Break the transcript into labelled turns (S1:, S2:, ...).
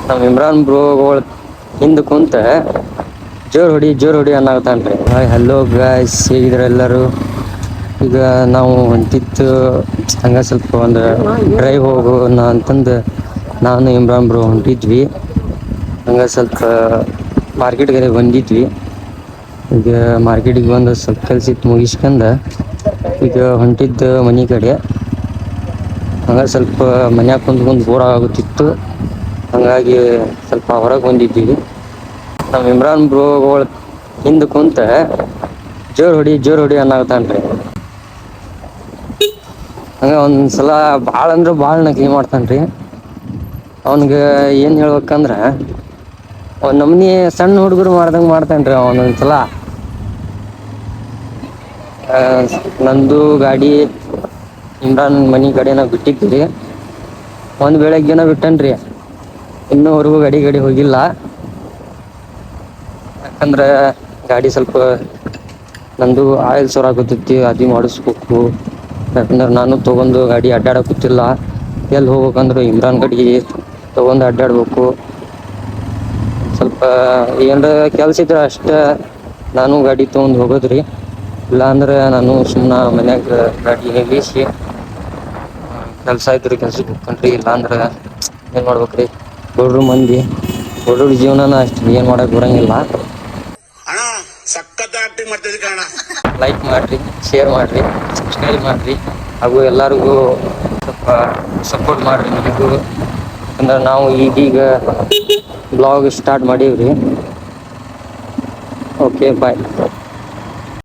S1: ನಮ್ ಇಮ್ರಾನ್ ಬ್ರೋಗಳು ಹಿಂದ್ ಕುಂತ ಜೋರ್ ಹೊಡಿ ಅನ್ನಾಗತಾನ್ರಿ. ಹಾಯ್ ಹಲೋ ಗಾಯ್ಸ್, ಹೇಗಿದ್ರ ಎಲ್ಲರೂ? ಈಗ ನಾವು ಹೊಂಟಿತ್ತು ಹಂಗ ಸ್ವಲ್ಪ ಒಂದು ಡ್ರೈವ್ ಹೋಗೋಣ ಅಂತಂದು ನಾನು ಇಮ್ರಾನ್ ಬ್ರೋ ಹೊಂಟಿದ್ವಿ. ಹಂಗ ಸ್ವಲ್ಪ ಮಾರ್ಕೆಟ್ಗೆ ಬಂದಿದ್ವಿ. ಈಗ ಮಾರ್ಕೆಟಿಗೆ ಬಂದು ಸ್ವಲ್ಪ ಕೆಲ್ಸ ಇತ್ತು ಮುಗಿಸ್ಕೊಂಡ ಈಗ ಹೊಂಟಿದ್ದ ಮನಿ ಕಡೆ. ಹಂಗ ಸ್ವಲ್ಪ ಮನ್ಯಾಗ ಕುಂತ್ ಬೋರ್ ಆಗುತ್ತಿತ್ತು. ಹಂಗಾಗಿ ಸ್ವಲ್ಪ ಹೊರಗೆ ಬಂದಿದ್ದೀವಿ. ನಮ್ ಇಮ್ರಾನ್ ಬ್ರೋಗಳು ಹಿಂದ್ ಕುಂತ ಜೋರ್ ಹೊಡಿ ಅನ್ನಾಗತಾನ್ರಿ. ಹಂಗ ಒಂದ್ಸಲ ಬಾಳ ಅಂದ್ರ ಬಾಳ್ ನಕಲಿ ಮಾಡ್ತನ್ರಿ. ಅವನ್ಗ ಏನ್ ಹೇಳ್ಬೇಕಂದ್ರ ಒಂದ್ ನಮ್ನಿ ಸಣ್ಣ ಹುಡುಗರು ಮಾಡ್ದಂಗ ಮಾಡ್ತನ್ರಿ ಒಂದೊಂದ್ಸಲ. ನಂದು ಗಾಡಿ ಇಮ್ರಾನ್ ಮನಿ ಕಡೆನ ಬಿಟ್ಟಿದ್ರಿ. ಒಂದ್ ಬೆಳಗ್ಗೆನ ಬಿಟ್ಟನ್ರಿ, ಇನ್ನೂವರೆಗೂ ಗಾಡಿ ಹೋಗಿಲ್ಲ. ಯಾಕಂದ್ರೆ ಗಾಡಿ ಸ್ವಲ್ಪ ನಂದು ಆಯಿಲ್ ಸೊರಕತೈತಿ, ಅದು ಮಾಡಿಸ್ಬೇಕು. ಯಾಕಂದ್ರೆ ನಾನು ತಗೊಂಡು ಗಾಡಿ ಅಡ್ಡಾಡ ಕೂತಿಲ್ಲ. ಎಲ್ಲಿ ಹೋಗ್ಬೇಕಂದ್ರು ಇಮ್ರಾನ್ ಗಡಿ ತಗೊಂಡ್ ಅಡ್ಡಾಡ್ಬೇಕು. ಸ್ವಲ್ಪ ಏನ್ರ ಕೆಲ್ಸ ಇದ್ರ ಅಷ್ಟ ನಾನು ಗಾಡಿ ತಗೊಂಡ್ ಹೋಗೋದ್ರಿ. ಇಲ್ಲಾ ಅಂದ್ರೆ ನಾನು ಸುಮ್ನ ಮನ್ಯಾಗ ಗಾಡಿ ನಿಲ್ಲಿಸಿ ಕೆಲ್ಸ ಇದ್ರ ಕೆಲ್ಸಕ್ ಹೋಗ್ತನ್ರಿ. ಇಲ್ಲಾ ಅಂದ್ರ ಏನ್ ಮಾಡ್ಬೇಕ್ರಿ, ಬಡ್ರು ಮಂದಿ ಬಡವ್ರ ಜೀವನಾನ ಅಷ್ಟ್ ಏನ್ ಮಾಡಕ್ ಬರಂಗಿಲ್ಲ.
S2: ಅಣ್ಣ ಸಖತ್ ಆಕ್ಟಿಂಗ್ ಮಾಡ್ತಿದ್ದೆ ಕಣ.
S1: ಲೈಕ್ ಮಾಡ್ರಿ, ಶೇರ್ ಮಾಡ್ರಿ, ಸಬ್ಸ್ಕ್ರೈಬ್ ಮಾಡ್ರಿ, ಹಾಗೂ ಎಲ್ಲರಿಗೂ ಸ್ವಲ್ಪ ಸಪೋರ್ಟ್ ಮಾಡ್ರಿ. ನಮಗೂ ಅಂದ್ರೆ ನಾವು ಈಗೀಗ ಬ್ಲಾಗ್ ಸ್ಟಾರ್ಟ್ ಮಾಡೀವ್ರಿ. ಓಕೆ ಬಾಯ್.